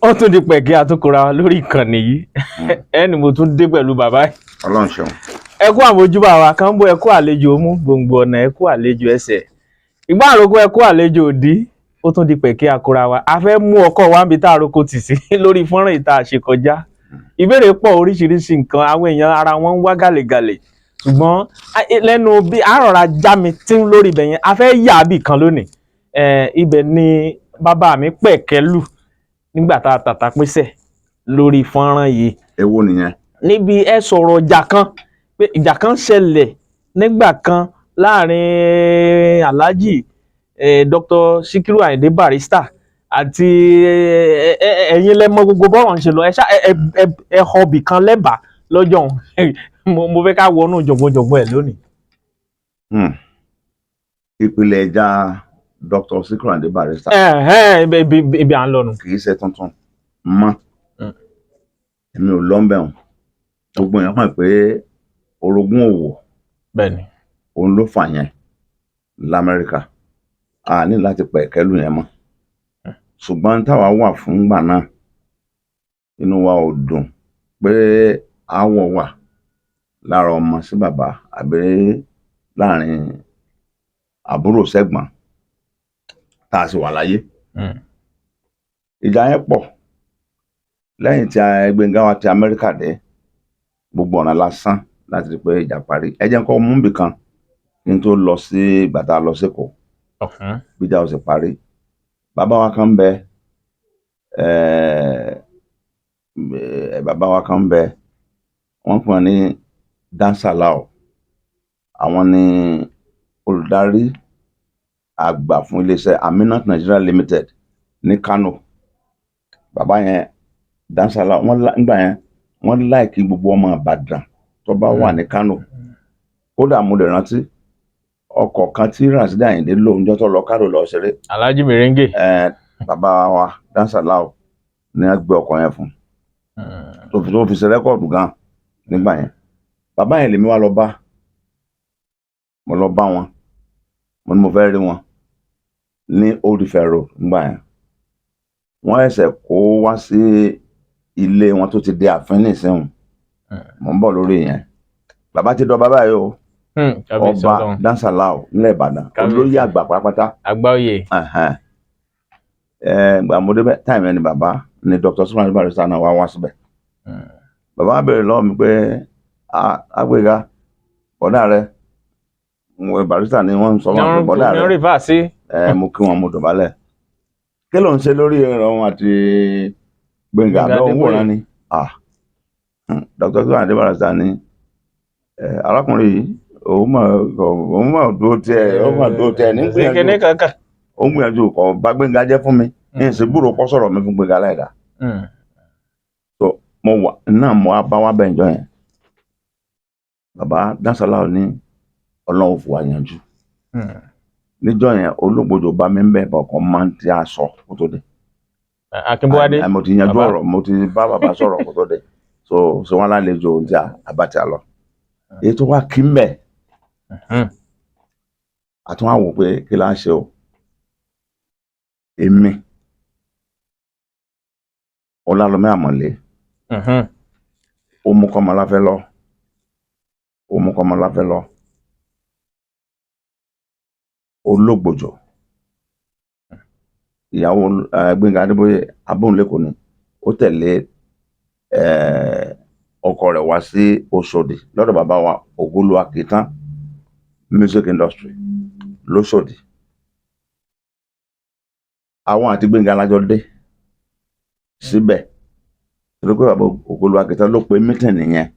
ó tún di pẹ̀kí àtúnkùra lórí ìkànnì yìí ẹni mo tún dé pẹ̀lú bàbá yìí. Ọlọ́run ṣeun. Ẹ kú àmójúbà wa kan bó ẹ kú àlejò mú gbòǹgbò ọ̀nà ẹ kú àlejò ẹsẹ̀ ìgbà àròkọ ẹ kú àlejò òdì ó tún di pẹ̀kí àkúra wa a fẹ́ mú ọkọ̀ wa níbi tá àròkọ tì sí lórí fọ́nrán ìta àṣekọjá ìbéèrè pọ̀ oríṣiríṣi nǹkan àwọn èèyàn ara wọn ń wá gàlègàlè ṣùgbọ́n lẹ́nu bí àrọ̀ra já mi tí ń lórí ibẹ̀ yẹn a fẹ́ yà bì kan lónìí ibẹ̀ ni bàbá mi pẹ̀kẹ́ lù nígbà tá a tàtà pésẹ̀ lórí fọ́nrán yìí. Èwo nìyẹn? Níbi ẹ sọ̀rọ̀ ìjà kan pé ìjà kan ṣẹlẹ̀ nígbà kan láàrin Alhaji Dr. Sikiru Ayinde Barrister àti ẹ̀yin lẹ mọ̀ gbogbo bọ́rọ̀ ń ṣe lọ ẹ họbì kan lẹ́bàá lọ́jọ́ mo fẹ́ ká wọnú jọ̀gbọ̀njọ̀gbọ̀n ẹ̀ lónìí. Ìpìlẹ̀ ìjà Dr. Sikiru Ayinde Barrister. Ibi à ń lọ nù. Kì í ṣe tuntun mọ́. Èmi ò lọ ń bẹ̀ wọ́n. Gbogbo èèyàn mọ̀ pé orogún òwò. Bẹ́ẹ̀ni. Òun ló fà yẹn l'Amẹ́ríkà. A ní láti pẹ̀kẹ́ lù yẹn mọ́. Ṣùgbọ́n táwa wà fún gbà náà inú wa ò dùn pé aáwọ̀ wà lára ọmọ sí bàbá àbí láàrin àbúrò sẹ́gbọ̀n tá a sì wà láyé. Ìjà yẹn pọ̀ lẹ́yìn tí Gbénga wá ti Amẹ́ríkà dé gbogbo ọ̀nà lásán láti rí pé ìjà parí. Ẹ jẹ́ kó mú bì kan kí n tó lọ sí ìgbà tá a lọ s'Ékòó bí ìjà ó sì parí. Bàbá wa kan bẹ wọ́n pè ní Dan Salau. Àwọn ni olùdarí àgbà fún iléeṣẹ́ Aminat Nigeria Limited ní Kano. Bàbá yẹn Dan Salau nígbà yẹn wọ́n láìkí gbogbo ọmọ Ìbàdàn tó bá wà ní Kano. Kódà mo lè rántí ọkọ̀ kan tí Rasidi Ayinde lò níjọ́ tó lọ Kano lọ ṣeré. Alhaji Merengue. Bàbá wa Dan Salau ní a gbé ọkọ̀ yẹn fún tó fi ṣe rẹ́kọ̀dù gan nígbà yẹn. Bàbá yẹn lèmi wá lọ bá mo lọ bá wọn mo ní mo fẹ́ rí wọn ní Old Ife Road nígbà yẹn. Wọ́n ẹsẹ̀ kó wá sí ilé wọn tó ti di ààfin nísìnyí mo ń bọ̀ lórí yẹn. Bàbá ti dọ̀ bàbá yìí o ọba Dan Salau nílẹ̀ Ìbàdàn olóyè àgbà pátápátá. Àgbà oyè. Gbàmọdé táìmù ẹni bàbá ni Dr. Sikiru Ayinde Barrister náà wá síbẹ̀. Bàbá béèrè lọ́wọ́ mi pé Agbéga bọ́dà rẹ Barrister ni wọ́n ń sọ wọn pé bọ́dà rẹ mo kí wọn mo dọ̀bálẹ̀. Kí ló ń ṣe lórí ẹ̀rọ wọn àti Gbénga lọ́wọ́ wòran ni. Dr. Sikiru Ayinde Barrister ni arákùnrin yìí òun mà dúró tẹ ní gbìyànjú ó ń gbìyànjú kọ bá Gbénga jẹ́ fún mi ní ìsìnbúrò pọ́ sọ̀rọ̀ mi fún Gbénga láìda. So mo wà náà mo bá wá bẹ́ẹ̀ jọ yẹn. Bàbá Dan Salau ní Ọlọ́run fún wa yanjú. Níjọ́ yẹn Ológbòdò bá mi ń bẹ̀ bọ̀kan máa ń tí a sọ kó tó dé. Akínbọ́ládé. Mo ti yanjú ọ̀rọ̀ mo ti bá bàbá sọ̀rọ̀ kó tó dé. So wọn lálejò ohun tí a bá ti a lọ. Èyí tó wá kí ń bẹ̀. Àtún wá wò pé kí la ń ṣe o. Èmi Ọlálọmí Àmọ̀lé Omukọ́mọláfẹ́ lọ Ológbòjò ìyàwó Gbénga Adébóyè Abóhùnlékò ni ó tẹ̀lé ọkọ rẹ̀ wá sí Òṣòdì lọ́dọ̀ bàbá wa Ògúnlúwakìtán music industry l'Óṣòdì. Àwọn àti Gbénga alájọ dé síbẹ̀ torí pé bàbá Ògúnlúwakìtán ló pe mítìn nìyẹn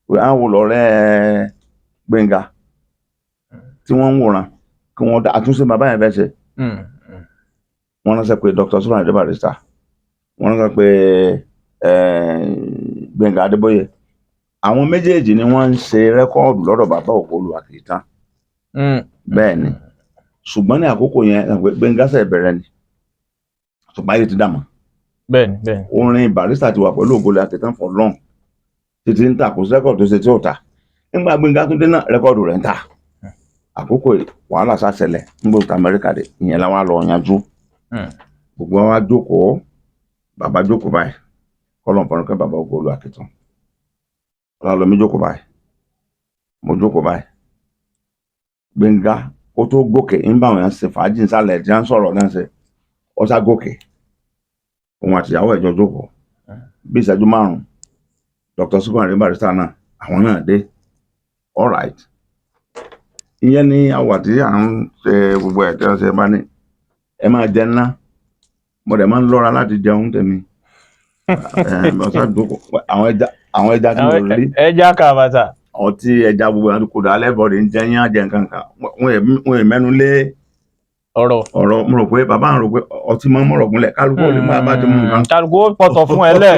pé àwọn olọ́rẹ́ Gbénga tí wọ́n ń wòran kí wọ́n dá àtúnṣe bàbá yẹn fẹ́ ṣe. Wọ́n ránṣẹ́ pé Dr. Sikiru Ayinde Barrister wọ́n ránṣẹ́ pé Gbénga Adébóyè àwọn méjèèjì ni wọ́n ń ṣe rẹ́kọ́ọ̀dù lọ́dọ̀ bàbá Ògúnlúwakìtán. Bẹ́ẹ̀ ni ṣùgbọ́n ní àkókò yẹn Gbénga ṣe bẹ̀rẹ̀ ni ṣùgbọ́n ayé ti dà mọ́. Bẹ́ẹ̀ni. Orin Barrister ti wà pẹ̀lú Ògúnlúwakìtán for long títí ń ta kò sí rẹ́kọ̀dù tó ṣe tí ò ta. Nígbà Gbénga tó dé náà rẹ́kọ̀dù rẹ̀ ń ta. Àkókò wàhálà ṣàṣẹlẹ̀ nígbà tó Amẹ́ríkà dé ìyẹn la wá lọ yanjú. Gbogbo wa jókòó bàbá jókòó báyìí kọ́lọ̀ fọ́nrán kẹ́ bàbá Ògo Olúakìtàn Ọlálọ́mí jókòó báyìí mo jókòó báyìí Gbénga ó tó gòkè ń bá àwọn èèyàn ṣe fàájì nísàlẹ̀ tí wọ́n ń sọ̀rọ̀ náà ṣe ó sá gòkè òun àtìyàwó ẹ̀jọ́ jókòó bí ìṣẹ́jú 5 Dr. Sikiru Ayinde Barrister náà àwọn náà dé all right ìyẹn ní àwọ̀ àti à ń ṣe gbogbo ẹ̀ tí wọ́n ṣe bá ní ẹ máa jẹ ńlá mo dẹ̀ máa ń lọ́ra láti jẹun tèmi àwọn ẹja tí mo rí ẹja kàbàtà ọtí ẹja gbogbo àdúgbò dálẹ́ bọ̀dé ń jẹ́ yín àjẹ nǹkan kan wọ́n ì mẹ́nu lé ọ̀rọ̀ mo rò pé bàbá rò pé ọtí máa ń mọ̀rọ̀ gúnlẹ̀ kálukú ò lè máa bá ti mú nǹkan. kálukú ó pọ̀tọ̀ fún ẹ lẹ̀.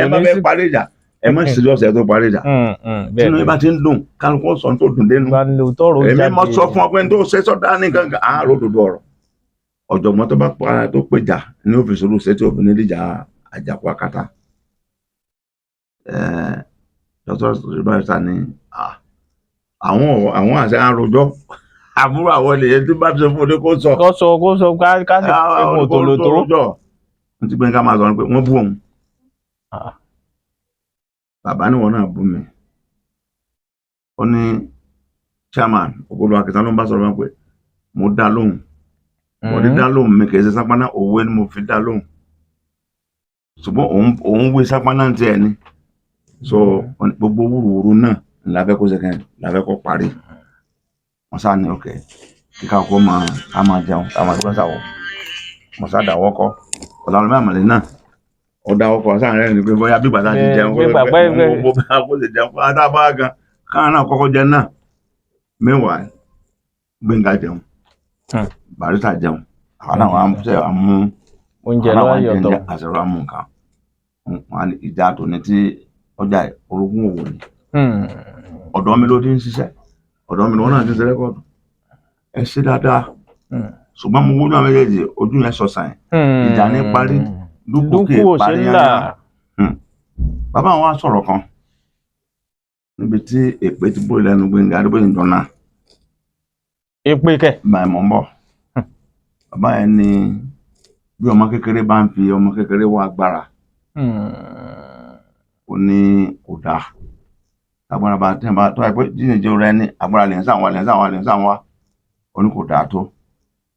ẹ má fẹ́ parí ìjà ẹ má sì lọ́sẹ̀ tó parí ìjà. tinú ibà ti ń dùn kálukú ó sọ tó dùn dénú. èmi mọ sọ fún ọ pé tó ṣe sọ́dá ní gangan àárò dòdò ọ̀rọ̀ ọ̀jọ̀gbọ́n tó bá para tó péjà ní ọ́fíìsì olùsẹ́ tí òfin nídìjà àjàkú akátá. Dr. Sikiru Barrister ní àwọn àṣẹ àròjọ àbúrò àwọn ènìyàn tí bá ti fún ní kó sọ ká sì pé mo tó lò tó. n ti gbé ká máa sọ pé wọ́n bú òun bàbá níwọ̀n náà bú mi ó ní chairman Ògo Olúakìtàn ló ń bá sọ̀rọ̀ wọn pé mo dá lóhùn wọ́n ní dá lóhùn mi kì í ṣe sápáná òwe ni mo fi dá lóhùn ṣùgbọ́n òun wé sápáná ti ẹ̀ ni so gbogbo wúruwúru náà láfẹ́ kó sẹ́kẹ̀ láfẹ́ kó parí wọ́n sá ní ọ̀kẹ́ kíkà kó máa jẹun ká máa gbọ́n sàwọ̀ wọ́n sá dáwọ́ kọ́ Ọlálọ́mí Àmọ̀lé náà ó dáwọ́ kọ́ sáà rẹ̀ ní pé bóyá bí gbàtà ti jẹun kó lè jẹun kó adá bá gan káà náà kọ́kọ́ jẹ náà mẹ́wàá Gbénga jẹun Barrister jẹun àwọn náà wọ́n á mú oúnjẹ lọ́wọ́ yọ̀tọ̀ àṣẹrò àmú nǹkan wọn ìjà tòní tí ọjà orogún òwò ni ọ̀dọ̀ mi ló ti ń ṣiṣẹ́ ọ̀dọ̀ mi ló náà ti ń ṣe rẹ́kọ̀dù ẹ ṣe dáadáa ṣùgbọ́n mo wójú àwọn méjèèjì ojú yẹn sọ̀sàn ìjà ní parí dúkùkì parí yára bàbá àwọn á sọ̀rọ̀ kan níbi tí èpè ti bó lẹ́nu Gbénga Adébóyè jọ̀nà èpè kẹ̀ báyìí mọ̀ ń bọ̀ bàbá yẹn ní bí ọmọ kékeré bá ń fi ọmọ kékeré wá agbára ó ní kò dáa agbára bá tẹ̀ bá tó àìpé jíjìn rẹ ní agbára lè ń sàn wá ó ní kò dáa tó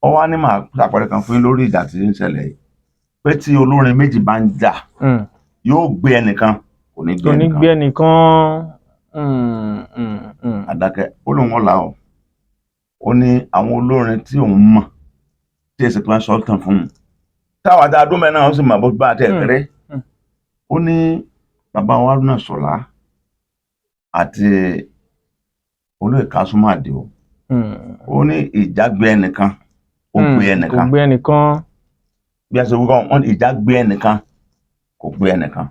ọ wá ní màá ṣàpẹẹrẹ kan fún yín lórí ìjà tí ń ṣẹlẹ̀ yìí pé tí olórin méjì bá ń jà yóò gbé ẹnìkan kò ní gbé ẹnìkan àdàkẹ́ ó lóun ọ̀la ó ní àwọn olórin tí òun mọ̀ tí èsì kan sọ́ọ̀tàn fún un táwọn àti adúmọ̀ náà ó sì mọ̀ bó bá tẹ̀ kéré ó ní bàbá wa Haruna Sọlá àti olóyè Kasuma Àdìó ó ní ìjà gbé ẹnìkan ó gbé ẹnìkan bí a ṣe wí kọ́ wọ́n ní ìjà gbé ẹnìkan kò gbé ẹnìkan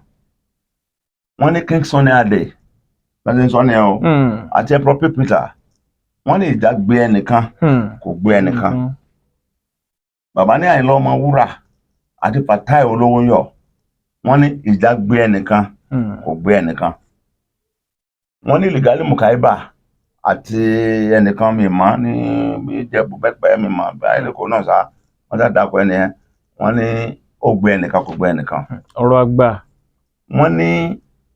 wọ́n ní King Sunny Adé lọ́sẹ̀ sọ́ni ẹ̀ o àti ẹ̀pọ̀ Peter wọ́n ní ìjà gbé ẹnìkan kò gbé ẹnìkan bàbá ní Àyìnlá Ọmọwúrà àti Fatai Olówóyọ̀ wọ́n ní ìjà gbé ẹnìkan kò gbé ẹnìkan wọ́n ní Lìgálí Mùkáíbà àti ẹnìkan mìíràn ní Ìjẹ̀bú pẹ́pẹ́ mìíràn báyìí lẹ́kọ̀ọ́ náà sá wọ́n sá dàpọ̀ ẹni yẹn wọ́n ní ó gbé ẹnìkan kò gbé ẹnìkan. ọ̀rọ̀ àgbà. wọ́n ní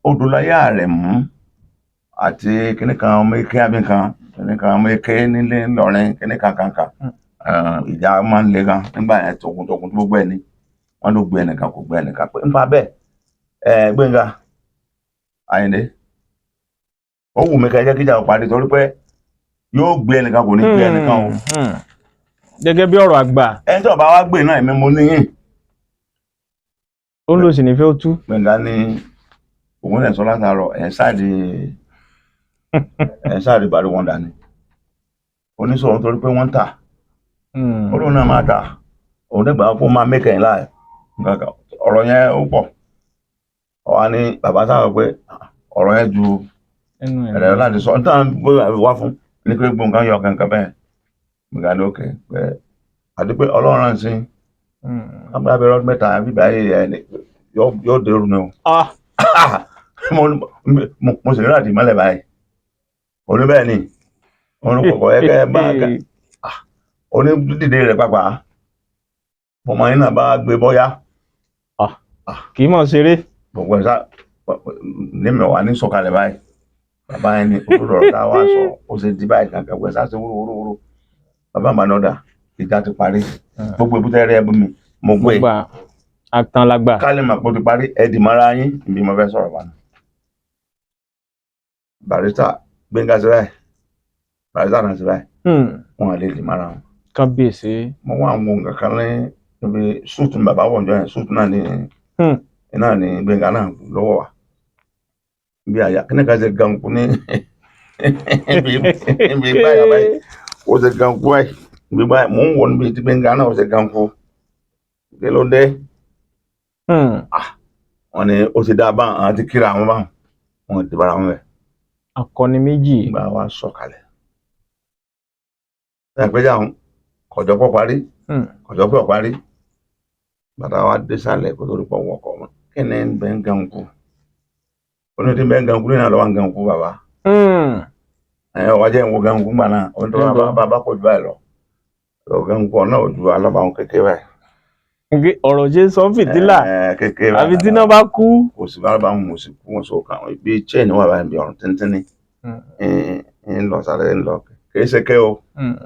Odùláyé Àrẹ̀mú àti kìnìkan ọmọ eke abínkan kìnìkan ọmọ eke nílé ńlọrin kìnìkan kankan ìjà máa ń le gan nígbà yẹn tògùn tó gbogbo ẹ̀ ní wọ́n ló gbé ẹnìkan kò gbé ẹnìkan pé nípa bẹ́ẹ̀ Gbénga Àyìndé ó wù mí ká jẹ́ kíjà parí torí pé yóò gbé ẹnìkan kò ní gbé ẹnìkan o. gẹ́gẹ́ bí ọ̀rọ̀ àgbà. ẹni tí ọba wa gbé náà èmi mo níyìn. ó ń lò sí ní fẹ́ ó tú. Gbénga ní òun ẹ̀ sọ látàárọ̀ ẹ̀ sáàdì Bàrí Wọ́ndà ni oníṣòwò torí pé wọ́n ń tà ó lóun náà máa tà òun dẹ́gbà kó máa mẹ́kẹ̀yìn láì ọ̀rọ̀ yẹn ó pọ̀ ọ̀wá ní bàbá sáà pé ọ̀rọ̀ yẹn ju ẹ̀rẹ̀ láti sọ nítorí bóyá wá fún ní pé gbóǹkan yọ kankan bẹ́ẹ̀ Gbénga lókè pé àti pé Ọlọ́run sí abúlábẹ́rẹ́ ọdún mẹ́ta bíbá yìí yóò dérú ni o mo sì rí àdì mọ́lẹ̀ báyìí oní bẹ́ẹ̀ ni oní kọ̀kọ́ ẹ̀kẹ́ bá oní dídé rẹ̀ pàpà ọmọ yín náà bá gbé bọ́yá kì í mọ̀ ṣeré. gbogbo ẹ̀ sá ní mẹ́wàá ní sọ̀kalẹ̀ báyìí bàbá yẹn ní olùrọ̀ tá a wá sọ ó ṣe di báyìí kankan gbogbo ẹ̀ sá ṣe wúrúwúrú bàbá àmàlọ́dà ìjà ti parí gbogbo èbúté rẹ̀ ẹbú mi mo gbé àtànlágbà kálí mà kó ti parí ẹ̀dì mọ́ra yín ibi mo fẹ́ sọ̀rọ̀ bá ní. Barrister Gbénga sí báyìí Barrister náà sí báyìí wọn à lè dì mọ́ra wọn. kábíyèsí. mo wá àwọn nǹkan kan ní ibi súùtù bàbá wọ̀ ǹjọ́ yẹn súùtù náà ní Gbénga náà lọ́wọ́ wa bí àyà kí ni ká ṣe gan kú ní ibi báyà báyìí ó ṣe gan kú báyìí ibi báyìí mò ń wọ níbi tí Gbénga náà ó ṣe gan kú kí ló dé wọn ni ó ti dá báwọn àwọn ti kíra àwọn báwọn wọn ti bára wọn bẹ. akọni méjì. gba wa sọ̀kalẹ̀ ẹgbẹ́jà kọjọpọ̀ parí kọjọpọ̀ parí bàtà wa dé sálẹ̀ kó tó rí pọ̀ wọkọ̀ mọ́ kí ni bẹ́ẹ̀ ń gan kú onídìí bẹ́ẹ̀ ń gan kú nínú àlọ́ wa ń gan kú bàbá wájẹ́ ìwọ gan kú gbà náà ó ń tọ́ bàbá kò jù báyìí lọ gan kú ọ̀nà òjò alábàáwọn kékeré báyìí. ọ̀rọ̀ ṣe sọ fìtílà àbí tí náà bá kú. kò sí alábàáwọn mo sì kú wọn sọ kàn wọn ibi chain wà báyìí bí ọ̀run tíntínní ń lọ sáré ń lọ kì í ṣe kẹ́ o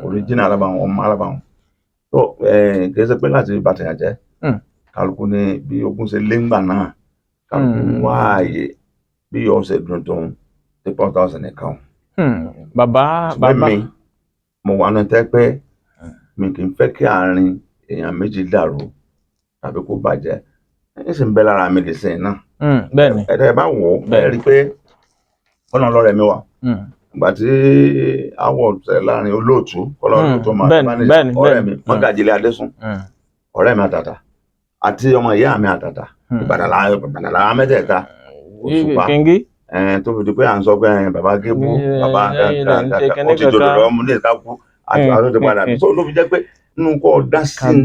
original alábàáwọn ọmọ alábàáwọn tó kì í ṣe pé láti bàtìyàn jẹ́ kálukú ní bí ogun ṣe lé ńgbà náà kálukú wá ààyè bí ọ̀sẹ̀ dundun tí pọ́ńtà ọ̀sẹ̀ nìkan. bàbá mi mo wà ní tẹ́ pé mi kì í fẹ́ kí àárín èèyàn méjì dàrú tàbí kó bàjẹ́ ẹ sì ń bẹ lára mi lè sẹ́yìn náà. bẹ́ẹ̀ni ẹ bá wò ó ẹ rí i pé ọ̀nà ọlọ́rẹ̀ mi wà ìgbà tí àwọ̀ tẹ̀ láàrin olóòtú ọlọ́run tó máa bá ní ọ̀rẹ́ mi Mọ́gàjílé Adésùn ọ̀rẹ́ mi àtàtà àti ọmọ ìyá mi àtàtà Ìbàdàn làwọn mẹ́tẹ̀ẹ̀ta Òṣùpá tó fi di pé à ń sọ pé bàbá Gébú bàbá kankan ó ti dòdò lọ́wọ́ mu ní ìka kú àti àwọn tó ti padà tó ló fi jẹ́ pé nínú kọ́ dá sí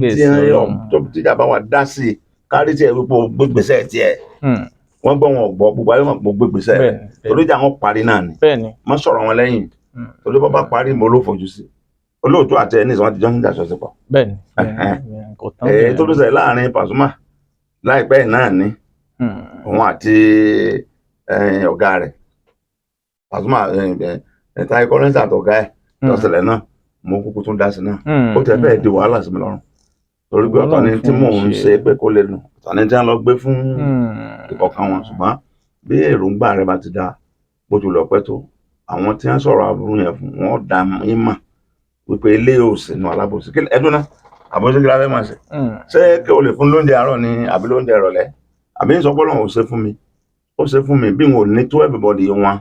tó tíjà bá wà dá sí kárí tiẹ̀ wípé gbégbèsè tiẹ̀ wọ́n gbọ́ wọn gbọ́ gbogbo ayé wọn gbọ́ gbégbèsè torí ìjà wọn parí náà ni má sọ̀rọ̀ wọn lẹ́yìn torí bọ́ bá parí mo ló fojú sí olóòtú àti ẹni ìsọ̀rọ̀ ti jọ́ ń jà sọ́sẹ̀ pọ̀. tó ló ṣẹlẹ̀ láàrin Pasuma láìpẹ́ náà ni òun àti ọ̀gá rẹ̀ Pasuma Táyé Currency àtọ̀gá ẹ̀ lọ́sẹ̀lẹ̀ náà mo kúkú tún dá sí náà ó tẹ̀ fẹ́ẹ̀ di wàhálà sí mi lọ́rùn torí pé ọ̀tọ̀ ni tí mò ń ṣe pé kó lè nù ọ̀tọ̀ ni tí wọ́n lọ gbé fún ìkọ̀kan wọn ṣùgbọ́n bí èròǹgbà rẹ bá ti dá bó ti lọ pẹ́ tó àwọn tí wọ́n sọ̀rọ̀ aburú yẹn fún wọn dá yín mà wípé ilé yóò sì nu alábòsí ẹdún náà àbòsí kí la fẹ́ máa ṣe ṣé kí o lè fún lóúnjẹ àárọ̀ ni àbí lóúnjẹ ìrọ̀lẹ́ àbí ń sọ pé Ọlọ́run ó ṣe fún mi bí n ò ní tó everybody wọn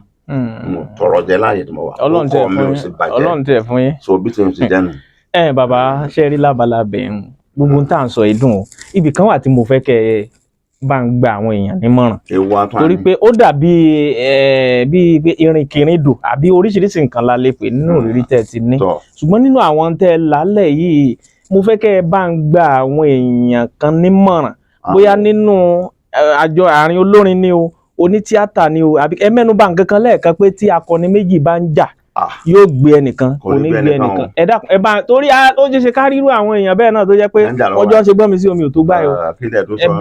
mo tọrọ jẹ láàyè tí mo wà ọkọ mi ò sì bàjẹ́ Ọlọ́run tẹ̀ fún yín so bí tí mo ti jẹ́nu. bàbá ṣe rí lábala bẹ̀rù gbogbo tá à ń sọ ìdùn o ibì kan wà tí mo fẹ́ kẹ́ ẹ bá ń gba àwọn èèyàn nímọ̀ràn torí pé ó dàbí bí irin-kìrìndò àbí oríṣiríṣi nǹkan la lè pè nínú ìrírí tẹ́ ti ní ṣùgbọ́n nínú àwọn tẹ́ lálẹ́ yìí mo fẹ́ kẹ́ ẹ bá ń gba àwọn èèyàn kan nímọ̀ràn bóyá nínú àjọ àárín olórin ni o onítíátà ni o àbí ẹ mẹ́nu bà nǹkan kan lẹ́ẹ̀kan pé tí akọni méjì bá ń jà yóò gbé ẹnìkan kò ní gbé ẹnìkan ẹ dákun ẹ bá torí ó ṣe ká rírú àwọn èèyàn bẹ́ẹ̀ náà tó jẹ́ pé ọjọ́ ṣe gbọ́n mi sí omi ò tó gbáyò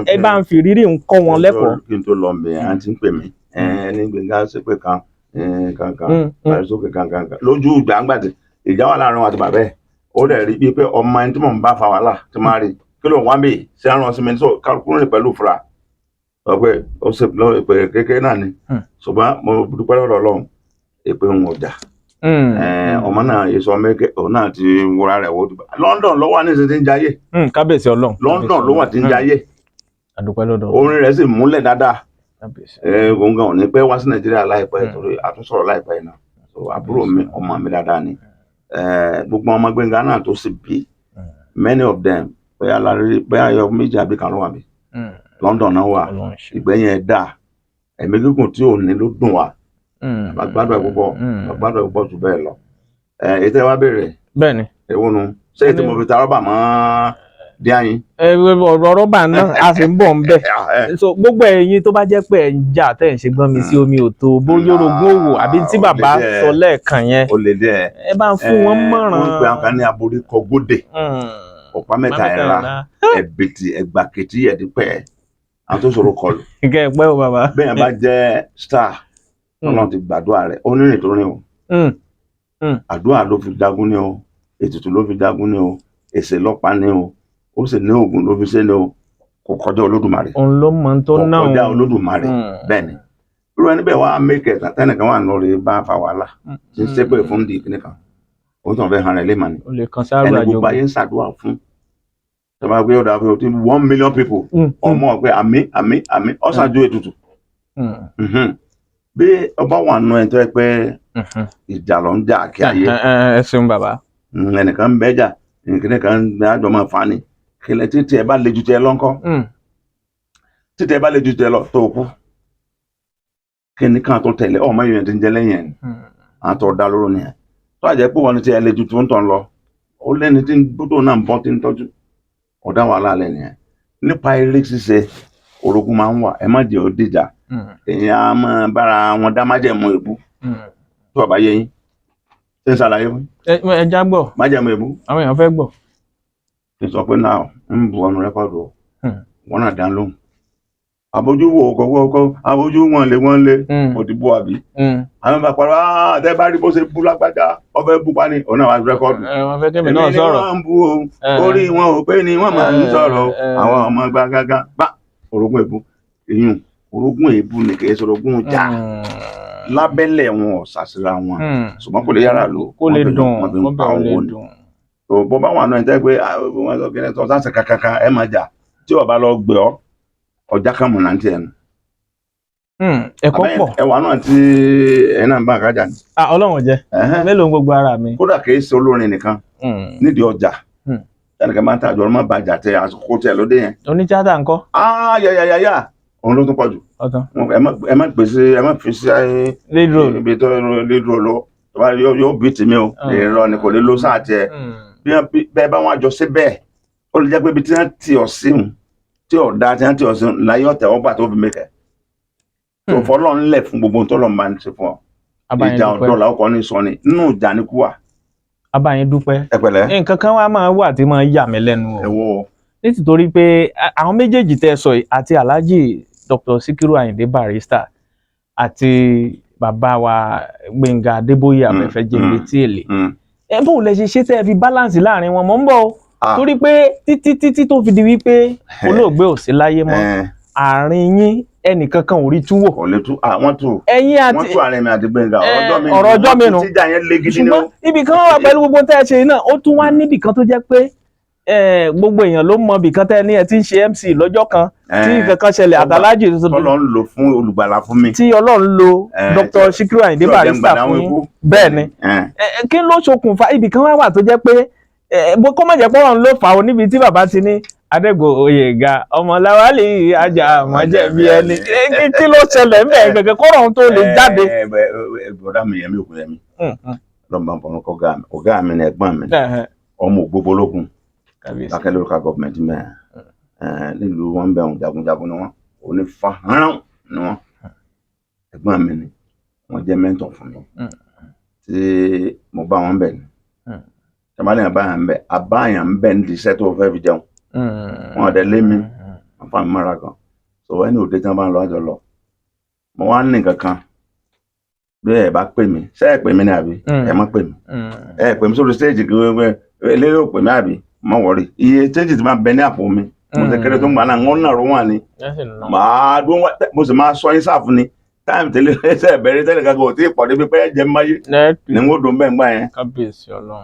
ẹ bá ń fi rírí nǹkan wọn lẹ́kọ̀ọ́. kí n tó lọ bẹ àǹtí ń pè mí ẹni Gbénga ṣe pé kankan àìsókè kankan lójú gbàǹgbàdì ìjà wà láàrin wọn àti bàbá ẹ ó dẹ̀ rí bíi pé ọmọ ẹni tí mò ń bá fa wàhálà tí máa rí kí ló ń wá bì ṣé àrùn ọsìn mi ní sọ kálukú rìn pẹ̀lú fura ọpẹ ó ṣe ìpè kékeré náà ni ṣùgbọ́n mo dúpẹ́ lọ́dọ̀ Ọlọ́run ìpè ń ọjà ọmọ náà yé sọ mẹkẹ òun náà ti wúra rẹ̀ wò London ló wà ní ìsìn tí ń jayé kábíyèsí Ọlọ́run London ló wà tí ń jayé àdúpẹ́ lọ́dọ̀ orin rẹ̀ sì múlẹ̀ dáadáa gbọngàn òní pẹ́ wá sí Nàìjíríà láìpẹ́ torí àtúnṣọ̀rọ̀ láìpẹ́ náà àbúrò mi ọmọ mi dáadáa ni gbogbo ọmọ Gbénga náà tó sì bí many of them bóyá ayọ̀ méjì àbí kan ló wà bí London náà wà ìgbẹ́yìn ẹ̀ dáa ẹ̀mí gígùn tí ò ní ló dùn wá àgbàdo ẹ̀ púpọ̀ jù bẹ́ẹ̀ lọ ètò ẹ̀ wá bèrè bẹ́ẹ̀ni èwo nu ṣé ètò mo fi ta rọ́bà mọ́ dí ayin. ọ̀rọ̀ rọ́bà náà a sì ń bọ̀ ń bẹ̀ so gbogbo ẹ̀yin tó bá jẹ́ pé ẹ̀ ń jà tẹ̀ ń ṣe gbọ́n mi sí omi ò tó bóyá orogún òwò àbí tí bàbá sọ lẹ́ẹ̀kan yẹn ó lè dẹ́ ẹ bá ń fún wọn mọ̀ràn. wọ́n pe àwọn kan ní aborí kọgódè ọ̀pá mẹ́ta ẹ̀ra ẹ̀bìtì ẹ̀gbàkìtì ẹ̀dípẹ́ àwọn tó ṣòro kọlù. Kẹ́ ẹ pẹ́ o bàbá. Bẹ́ẹ̀ bá jẹ́ star Ọlọ́run ti gbàdúrà rẹ̀ ó nírìn tó rìn o. Àdúrà ló fi jagun ní o, ètùtù ló fi jagun ní o, èsè lọ́pàá ní o, ó sì ní oògùn ló fi ṣe ní o, kò kọjá Olódùmarè. Òun ló mọ tó náà. Kò kọjá Olódùmarè bẹ́ẹ̀ ni. Irú ẹni bẹ́ẹ̀ wá mẹ́kẹ̀ tẹ́nìkan wà lórí bá fa wàhálà tí ń ṣépè fún di ìpínlẹ̀ kan. Ó tàn fẹ́ hàn rẹ̀ lé màní. O lè kan sáré ẹni àjọgbọ́n. gbogbo ayé ń ṣàdúrà fún. Tọ́ba gbé ọ̀dà fún ọtí 1 million people. Ọmọ ọ̀pẹ àmì ọ̀sán ju ètùtù. Bí ọba wà nù ẹ̀ tó ẹ pé ìjà lọ ń jà kí ayé. Ẹ ṣeun bàbá. Ẹnìkan ń bẹ́jà ẹnìkan ń dájọ́ máa fa ni. Kìlẹ̀ títí ẹ bá le ju tiẹ̀ lọ́nkọ́. Títí ẹ bá le ju tiẹ̀ lọ tó kú. Kí ni káà tó tẹ̀lé ọmọ yìí ti ń jẹ lẹ́yìn ẹ̀ àtọ̀ dá lóró ni ẹ̀. Tó àjẹ́ pé wọ́n ti ẹ le ju tó ń tàn lọ. Ó lẹ́ni tí gbọ́dọ̀ náà ń bọ́ tí ń tọ́jú. Ọ̀dá wàhálà lẹ́ni ẹ̀. Nípa eré ṣíṣe orogún máa ń wà ẹ má jẹ́ ó dìjà. Èèyàn á máa bára wọn dá májẹ̀mú èébú. Tó ọ̀bá yé yín ṣé ń ṣàlàyé fún. Ẹ já gbọ́. Májẹ̀mú èébú. Àwọn èèyàn fẹ́ gbọ́. Kì í sọ pé náà ń bu ọ̀nà rẹ́kọ̀dù o. Wọ́n náà dá lóhùn. Àbójú wo kọ̀kọ́ àbójú wọn lé òdìbò àbí. Àwọn bá parọ́ àtẹ bá rí bó ṣe bú lágbájá ọbẹ̀ bú pa ni ọ̀nà wa rẹ́kọ̀dù. Wọ́n fẹ́ kẹ́mi náà sọ̀rọ̀. Èmi ni wọ́n ń bú o orí wọn ò pé ni wọ́n máa ń sọ̀rọ̀ àwọn ọmọ gbàgàgà bá orogún èébú. Èyún orogún èébú ni kì í ṣe orogún jà. Lábẹ́lẹ̀ wọn ò ṣàṣìra wọn ṣùgbọ́n kò lè yára lò. Kó lè dùn wọ́n fi ń pa owó ni. Tó bọ́ bá wà náà ẹ̀ tẹ́ pé wọ́n sọ kí ẹ sọ sáṣẹ kankan ẹ máa jà tí ọba lọ gbé ọ ọjà kan mọ̀ náà ti ẹ̀ nù. Ẹ̀kọ́ pọ̀. Ẹwà náà tí ẹ̀ náà ń bá àkájà ni. Ọlọ́run jẹ́ mélòó gbogbo ara mi. Kódà kìí ṣe olórin nìkan nídìí ọjà ẹnìkan máa ń tàjọ ọmọ bàjá tẹ àsìkò tẹ lóde yẹn. Onítíátà ńkọ́. Yàyàyàyà òun ló tún pọ̀ jù. Ẹ má gbèsè ẹ má fi sí ibi tó lédro lọ yóò bí tèmi o èrò ni kò lè lo sáà tiẹ̀ bẹ́ẹ̀ bá wọn àjọ sí bẹ́ẹ̀ ó lè jẹ́ pé ibi tí wọ́n ti ọ̀ sí wọn tí ọ̀dà tí wọ́n ti ọ̀ sí wọn láyé ọ̀tẹ̀ ọgbà tó fi mẹ́kẹ̀. Tó fọlọ́ ńlẹ̀ fún gbogbo tó lọ́n bá ń ṣe fún ọ. Ìjà ọ̀dọ́ làwọn kan ní sọ ni nínú ìjà ni kú wà. Abáyín dúpẹ́. Ẹ pẹ̀lẹ́. Nǹkan kan wá máa wà tí máa yà mí lẹ́nu o. Ẹ wo. Nítorí pé àwọn méjèèjì tẹ́ sọ yìí àti Alhaji Dr. Sikiru Ayinde Barrister àti bàbá wa Gbénga Adébóyè Abẹ́fẹ́jẹ́mi tí èlé. Ẹ bó lẹ ṣe tẹ́ fi balance láàrin wọn mọ́ ń bọ̀ o. Torí pé títí tó fi di wípé olóògbé ò sí láyé mọ́ àárín yín ẹnìkankan ò rí tú wò. Kò lè tú àwọn tú. Ẹ̀yin àti wọ́n tú àárín mi àti Gbénga ọ̀rọ̀ ọjọ́ mi nù. Tíjà yẹn lé gidi ni o. Ṣùgbọ́n ibì kan wà pẹ̀lú gbogbo tẹ́ ẹ ṣe náà ó tún wá níbì kan tó jẹ́ pé gbogbo èèyàn ló mọ ibì kan tẹ́ ẹ ní ẹ ti ń ṣe MC lọ́jọ́ kan tí nǹkan kan ṣẹlẹ̀ àtàlájì. Ọlọ́run lò fún olùgbàlà fún mi. Tí Ọlọ́run lo Dr. Sikiru Ayinde Barrister fún yín bẹ́ẹ̀ ni. Kí ló ṣokùnfà ibì kan wà tó jẹ́ pé kó má jẹ́ pé Ọlọ́run ló fà ó níbi tí bàbá ti ní Adégò Oyèga ọmọláwálì ajá àmọ́jẹ̀bí ẹni kí ló ṣẹlẹ̀ ń bẹ̀ gẹ́gẹ́ kó rọrùn tó lè jáde. Bọ̀dá mi yẹmi òkú yẹmi lọ́mọ ọ̀pọ̀lọpọ̀ ọ̀gá mi ni ẹ̀gbọ́n mi ọmọ ògbógbólógún Akẹ́lẹ́ local government mẹ́rin nílùú wọn bẹ̀rùn jagunjagun ni wọn onífàhánà ni wọn ẹ̀gbọ́n mi ni wọ́n jẹ́ mẹ́ńtọ̀ fún mi tí mo bá wọn bẹ̀ ni tẹ̀málẹ̀ àbáyàn bẹ̀ àbáyàn bẹ̀ ní iṣẹ́ tó fẹ́ fi jẹun wọn ọ̀dẹ lé mi wọn fà mí mọ́ra kan so ẹni òde tí wọn bá ń lọ àjọ lọ mo wá ní kankan bí ẹ bá pè mí ṣé ẹ pè mí ní àbí ẹ má pè mí ẹ pè mí sórí stage kí wọ́n eléré ò pè mí àbí má wọrí iye change ti máa bẹ ní àpò mi mo ti kéré tó ń gbà náà wọn náà ró wọn ni màá dún mo sì máa sọ yín sáàfù ni táìmù tẹ́lẹ̀ ẹsẹ̀ bẹ̀rẹ̀ tẹ́lẹ̀ kankan ò tí ì pọ̀ débi pé ẹ̀jẹ̀ máyé ni wọ́n dùn bẹ́ẹ̀ gbà yẹn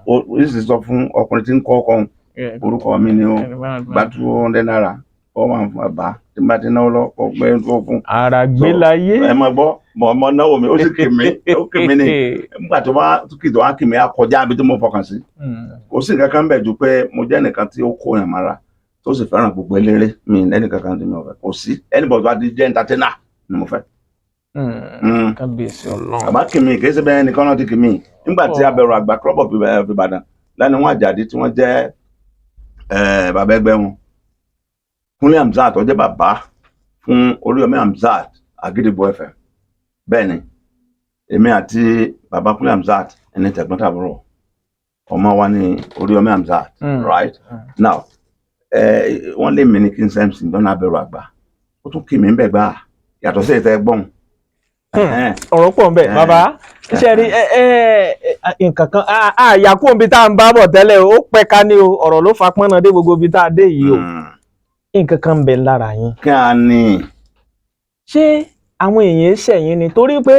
ó sì sọ fún ọkùnrin tí ń kọ́ ọkọ̀ orúkọ mi ni ó gba 200 naira ó máa ń fún bàbá tí bá ti náwó lọ ọgbẹ́ tó fún. Ara gbé láyé. Ẹ máa gbọ́ ọmọ náwó mi ó sì kì mí ó kì mí ni nígbà tó bá kìtò wá kì mí akọjá àbí tó mo fọkàn sí. Kò sí nǹkan kan bẹ̀ ju pé mo jẹ́ nìkan tí ó kó yàn mára tó sì fẹ́ràn gbogbo eléré mi ẹnìkan kan tí mi ò fẹ́ kò sí anybody wá di jẹ́ entertainer ni mo fẹ́. Kábíyèsí Ọlọ́run. Bàbá kì mí kì í ṣe bẹ́ẹ̀ nìkan náà ti kì mí nígbà tí abẹ̀rù àgbà club of Ìbàdàn lẹ́nu wọn àjàdí tí wọ́n jẹ́ bàbá ẹgbẹ́ wọn Kúnlé Hamzat ó jẹ́ bàbá fún Oríyọmí Hamzat Àgídìgbò FM bẹ́ẹ̀ ni èmi àti bàbá Kúnlé Hamzat ẹni tẹ̀gbọ́n-tàbúrò ọmọ wa ní Oríyọmí Hamzat right now wọ́n lé mi ní kí n sẹ́mùsì lọ́nà abẹ́rù àgbà ó tún kì mí ń bẹ̀ gbà yàtọ̀ sí ìtẹ́ gbọ́n. ọ̀rọ̀ pọ̀ ń bẹ bàbá iṣẹ́ rí nǹkan kan àyàkú òbí tá à ń bá bọ̀ tẹ́lẹ̀ ó pẹ́ ká ní o ọ̀rọ̀ ló fa pọ́nà dé gbogbo ibi tá a dé yìí o nǹkan kan ń bẹ lára yín. kí a ní. ṣé àwọn èèyàn ṣẹ̀yìn ni torí pé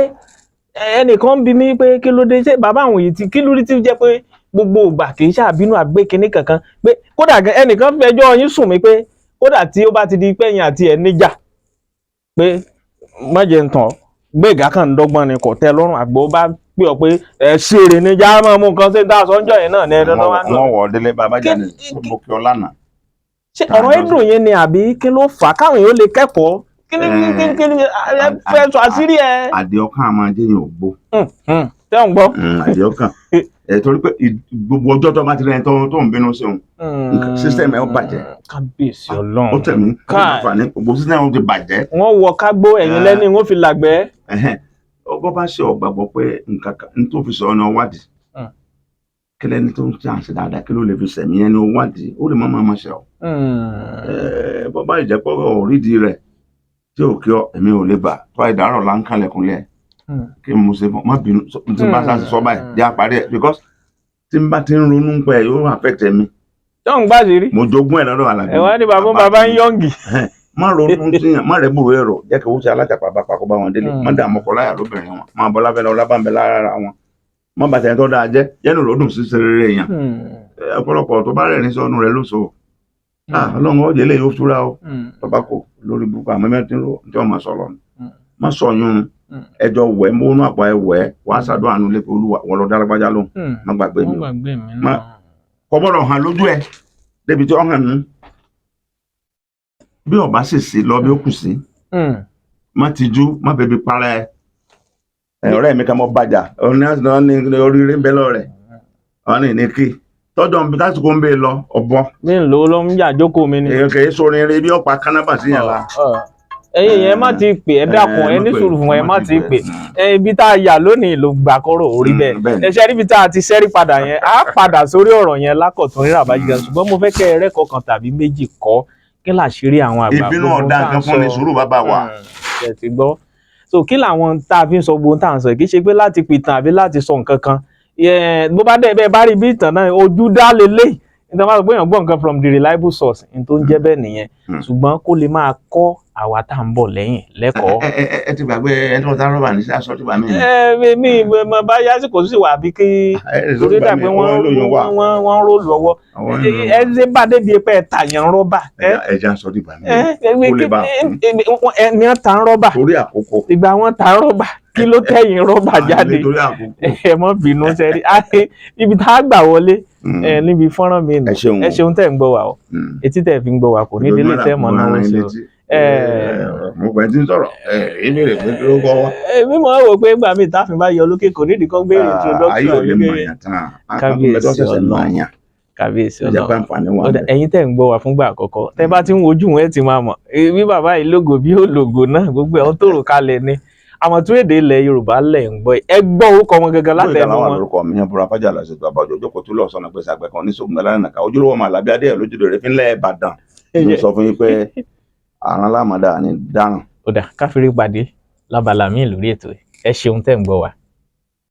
ẹnìkan bí mi pé kí ló dé ṣé bàbá àwọn yìí kí ló dé tí jẹ́ pé gbogbo ìgbà kì í ṣàbínú àgbé kinní kankan pé kódà ẹnìkan fẹjọ́ yín sùn mí pé kódà tí ó bá ti di pẹ́yìn àti ẹ̀ níjà pé mọ̀jẹ̀ ń tàn gbẹ̀gà kan ń dọ́gbọ́n ni kò tẹ́ lọ́rùn àgbò bá pè ọ́ pé ẹ̀ ṣeré ní já máa mú nǹkan ṣe ń dá sọ́njọ́ yẹn náà ní ẹ̀dọ́ náà wá náà. wọ́n wọ̀ délé bàbá jáde mo kí ọ lánàá. ṣé ọ̀rọ̀ ẹ̀dùn yẹn ni àbí kí ló fà á káwọn èèyàn lè kẹ́kọ̀ọ́ kí ni ẹ fẹ́ sọ àṣírí ẹ. àdìọ́kàn a máa jẹ́yìn ògbó. tẹ́ ò ń gbọ́. àdìọ́kàn torí pé gbogbo ọjọ́ tó bá ti rẹ̀ tó ń bínú sí òun sísẹ́mù ẹ̀ ó bàjẹ́. kábíyèsí ọlọ́run ó tẹ̀mí àǹfààní gbogbo sísẹ́mù ti bàjẹ́. wọ́n wọ kágbó ẹ̀yìn lẹ́ni wọ́n fi làgbẹ́. ọgbọ́n bá ṣe ọ̀gbàgbọ́ pé nǹkan kan tó fi sọ ọ́ ní ọwádìí kí lẹ́ni tó ń ṣe àṣẹ dáadáa kí ló lè fi sẹ̀mí ẹni ọwádìí ó lè má ṣe ọ́. bọ́ bá ìjẹ́pọ̀ orídìí rẹ̀ tí ò kí ọ èmi ò lè bà tó àìdárọ̀ là ń kàlẹ̀kùnlẹ̀ kí mo ṣe má bínú tí n bá sá sọ báyìí jẹ́ àparí ẹ̀ because tí n bá ti ń ronú pé yóò affect mi. jọ́n gbá sí rí. mo jogún ẹ̀ lọ́dọ̀ Àlàbí. ẹ̀wọ́n ní bàbá ń yọ̀ǹgì. má ronú síyàn má rẹ̀ bùrù ẹ̀rọ jẹ́ kí owó ṣe alájàpá bá pakọ́ bá wọn délé má dààmú ọkọ láyà lóbìnrin wọn má bọ́ lábẹ́ lọ lábàbẹ̀ lára wọn má bàtà ẹ̀ tó dáa jẹ́ yẹ́nu ròdùn sí serere èèyàn ọ̀pọ̀lọpọ̀ tó bá rẹ̀ ní sọ́nu rẹ̀ lóṣòwò ọlọ́run ọ̀jẹ̀ lè yóò túra o tọ́ba kò lórí burúkú àmọ́ mẹ́tí ń ro tí wọ́n máa sọ̀rọ̀ má sọ yún ẹjọ́ wẹ̀ mọ́nú àpò ẹ̀ wẹ̀ wàá ṣàdúrà nù lẹ́kọ̀ọ́ olúwa wọ́n lọ dárágbájá lóhùn má gbàgbé mi o kò gbọ́dọ̀ hàn lójú ẹ̀ débi tí ó hàn nù bí ọba sì sí lọ bí ó kù sí má tijú má bẹ̀bí para ẹ̀ ọ̀rẹ́ mi kan mọ́ bàjá ní oríire ń bẹ lọ́rẹ̀ ọ̀nà ìníkì tọ́jọ́ ń bí lásìkò ń bẹ lọ ọ̀bọ. mi ń lò ó ló ń yà jókòó mi ni. èèyàn kì í sorin eré bí ọ̀pá kánábà sí yàn la. ẹ̀yin yẹn má ti pè ẹ dákun ẹ ní sùúrù fún ẹ má ti pè ibi tá a yà lónìí ló gbà kọ́rọ̀ orí bẹ́ẹ̀ ẹ ṣe níbi tá a ti ṣẹ́rí padà yẹn á padà sórí ọ̀rọ̀ yẹn lákọ̀tún rírà bá jìgà ṣùgbọ́n mo fẹ́ kẹ́ ẹ rẹ́kọ̀ọ́ kan tàbí méjì kọ́ kí làṣírí àwọn àgbà ìbínú ọ̀dà nǹkan fún ni sùúrù bàbá wa. ẹ ti gbọ́ so kí làwọn tá a fi ń sọ gbogbo tá à ń sọ kì í ṣe pé láti pìtàn àbí láti sọ nǹkan kan bó bá dẹ̀ bẹ́ẹ̀ bá rí bí ìtàn náà ojú dá lélẹ̀ nítorí wọn sọ pé èèyàn gbọ́ nǹkan from the reliable source ní tó ń jẹ́ bẹ́ẹ̀ nìyẹn ṣùgbọ́n kó lè máa kọ́ àwa tá à ń bọ̀ lẹ́yìn lẹ́kọ̀ọ́. ẹ ti gbàgbé ẹni wọn tá rọ́bà ní aṣọ tí bá mi. mi bá yásìkò sí wà bí kí torí dàgbé wọ́n rólù ọwọ́ ẹ ṣe bá débi pé ẹ tàyàn rọ́bà. ẹ jẹ́ aṣọ tí bá mi kó lè bá ní wọ́n ta rọ́bà torí àkókò ìgbà wọ́n ta rọ́bà kí ló tẹ̀yìn rọ́bà jáde ẹ mọ́ bínú sẹ́rí ibi tá a gbà wọlé níbi fọ́nrán mi nù ẹ ṣeun tẹ̀ ń gbọ́ wa o etí tẹ̀ fi ń gbọ́ wa kò ní délé tẹ̀ mọ́ náà wọ́n ṣe o. mo gbẹ tí ń sọ̀rọ̀ ìbéèrè pé kí ló kọ wá. mi mọ̀ ọ́ wò pé gbà mí ìtàfin bá yọ lókè kò nídìí kan gbé introduction. ayé ò lè mọ àyàn tán kábíyèsí ọlọ́run kábíyèsí ọlọ́run ẹ̀yin tẹ̀ ń gbọ́ wa fúngbà àkọ́kọ́ tẹ́ bá ti ń wojú wọn ẹ̀ ti máa mọ̀ bí bàbá yìí lógo bí ó lógo náà gbogbo ẹ̀ ń tòrò kalẹ̀ ni àmọ́ tún èdè ilẹ̀ Yorùbá lẹ̀ ń gbọ́ ẹ gbọ́ orúkọ wọn gangan látẹnu wọn. orúkọ mi yẹn búra fájà lọ ṣètò àbájọ ojókòó tó lọ sọnà pé sàgbẹ kan ní sógun ẹlẹ́nà ká ojúlówó ọmọ Àlàbí adé lójúdò rẹ fi ń lẹ́ Ìbàdàn mo sọ fún yín pé àrùn alámọ̀dá ni dáràn. ó dà káfíńrí pàdé lábala míì lórí ètò ẹ ṣeun tẹ́ ń gbọ́ wa.